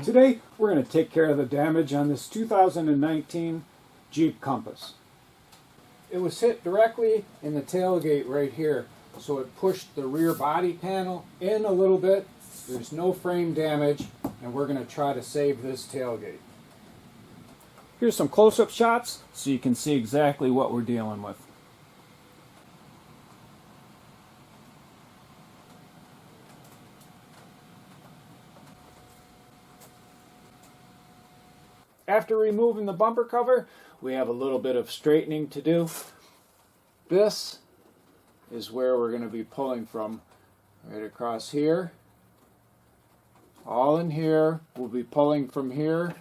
Today we're going to take care of the damage on this 2019 Jeep Compass. It was hit directly in the tailgate right here, so it pushed the rear body panel in a little bit. There's no frame damage, and we're going to try to save this tailgate. Here's some close-up shots so you can see exactly what we're dealing with. After removing the bumper cover, we have a little bit of straightening to do. This is where we're going to be pulling from, right across here. All in here. We'll be pulling from here,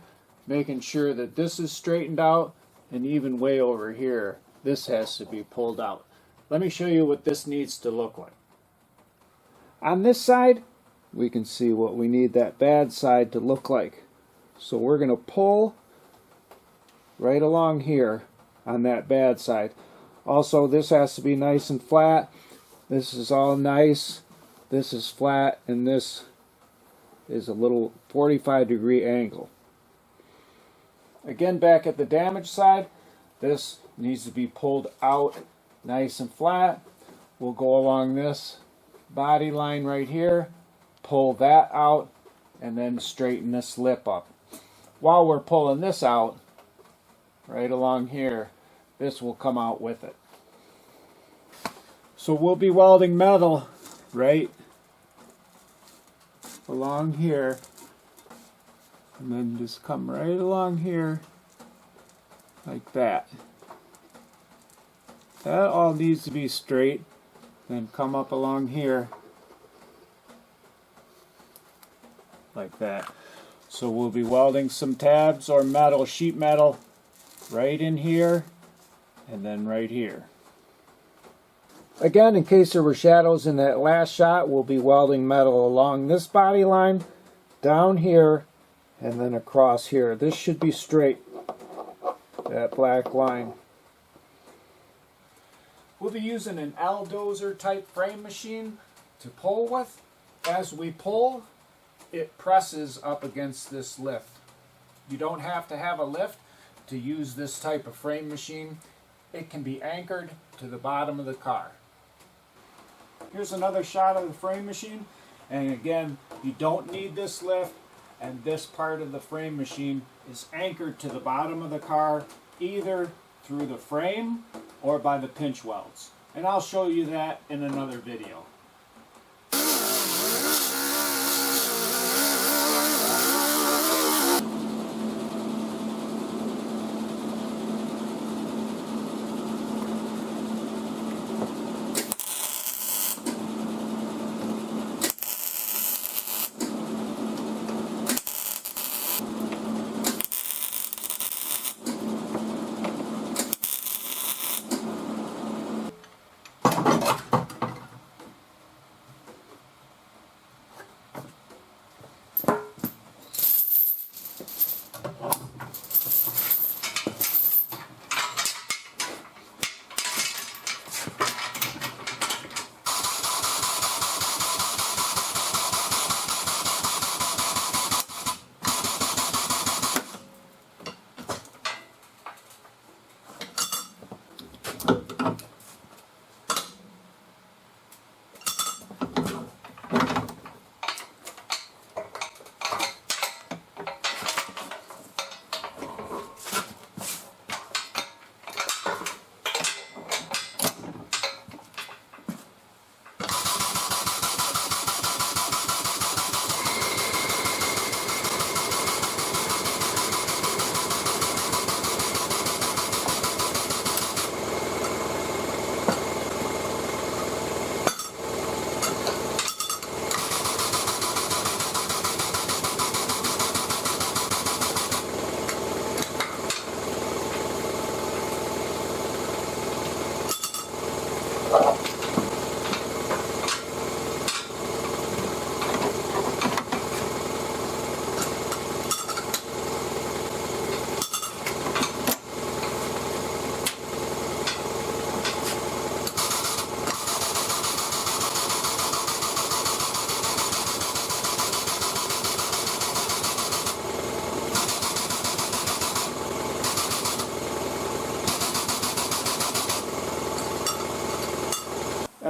making sure that this is straightened out, and even way over here, this has to be pulled out. Let me show you what this needs to look like. On this side, we can see what we need that bad side to look like. So we're going to pull right along here on that bad side. Also, this has to be nice and flat. This is all nice. This is flat, and this is a little 45-degree angle. Again, back at the damaged side, this needs to be pulled out nice and flat. We'll go along this body line right here, pull that out, and then straighten this lip up. While we're pulling this out, right along here, this will come out with it. So we'll be welding metal right along here, and then just come right along here like that. That all needs to be straight, then come up along here like that. So we'll be welding some tabs or metal, sheet metal, right in here and then right here. Again, in case there were shadows in that last shot, we'll be welding metal along this body line, down here, and then across here. This should be straight, that black line. We'll be using an Dozer type frame machine to pull with. As we pull, it presses up against this lift. You don't have to have a lift to use this type of frame machine. It can be anchored to the bottom of the car. Here's another shot of the frame machine, and again, you don't need this lift, and this part of the frame machine is anchored to the bottom of the car either through the frame or by the pinch welds, and I'll show you that in another video.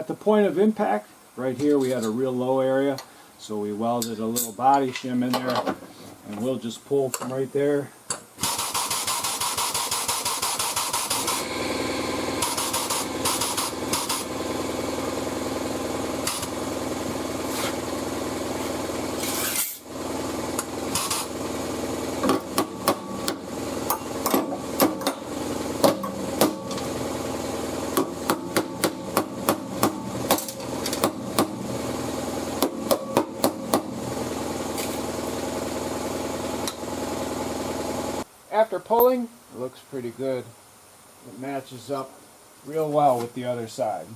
At the point of impact, right here we had a real low area, so we welded a little body shim in there, and we'll just pull from right there. After pulling, it looks pretty good. It matches up real well with the other side.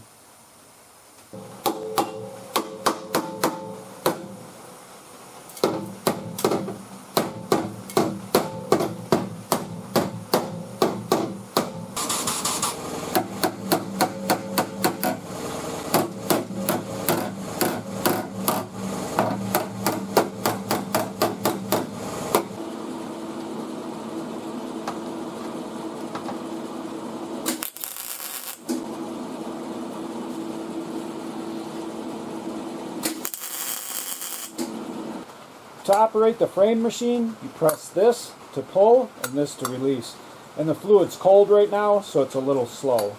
To operate the frame machine, you press this to pull and this to release. And the fluid's cold right now, so it's a little slow.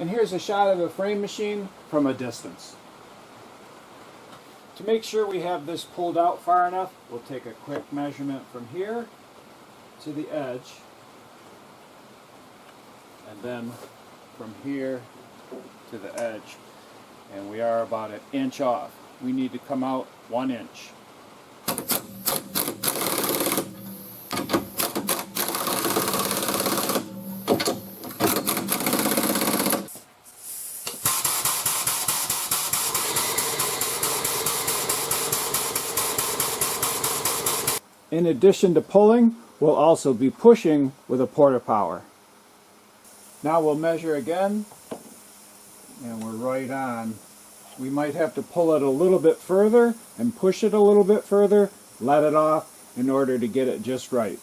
And here's a shot of the frame machine from a distance. To make sure we have this pulled out far enough, we'll take a quick measurement from here to the edge, and then from here to the edge. And we are about an inch off. We need to come out 1 inch. In addition to pulling, we'll also be pushing with a porta power. Now we'll measure again, and we're right on. We might have to pull it a little bit further and push it a little bit further, let it off in order to get it just right.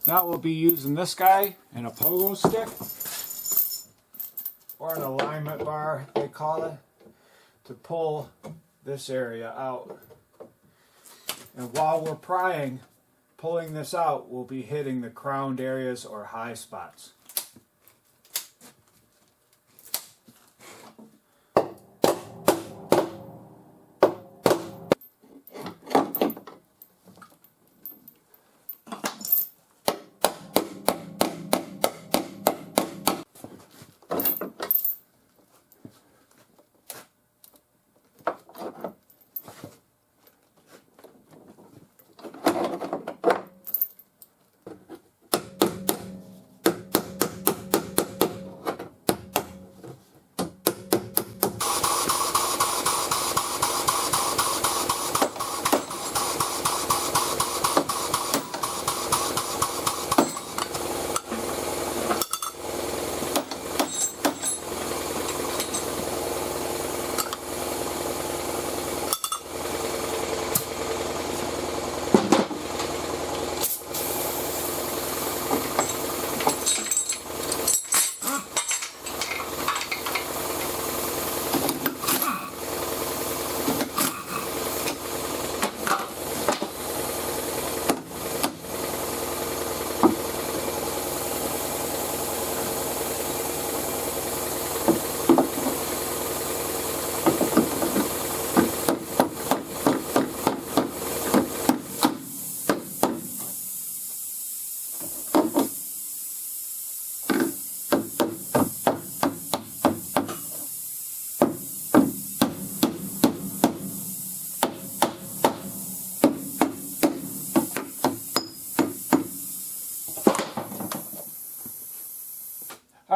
Now we'll be using this guy and a pogo stick, or an alignment bar they call it, to pull this area out. And while we're pulling this out, we'll be hitting the crowned areas or high spots.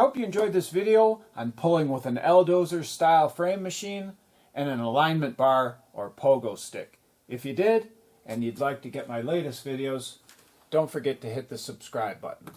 hope you enjoyed this video on pulling with an Dozer style frame machine and an alignment bar or pogo stick. If you did, and you'd like to get my latest videos, don't forget to hit the subscribe button.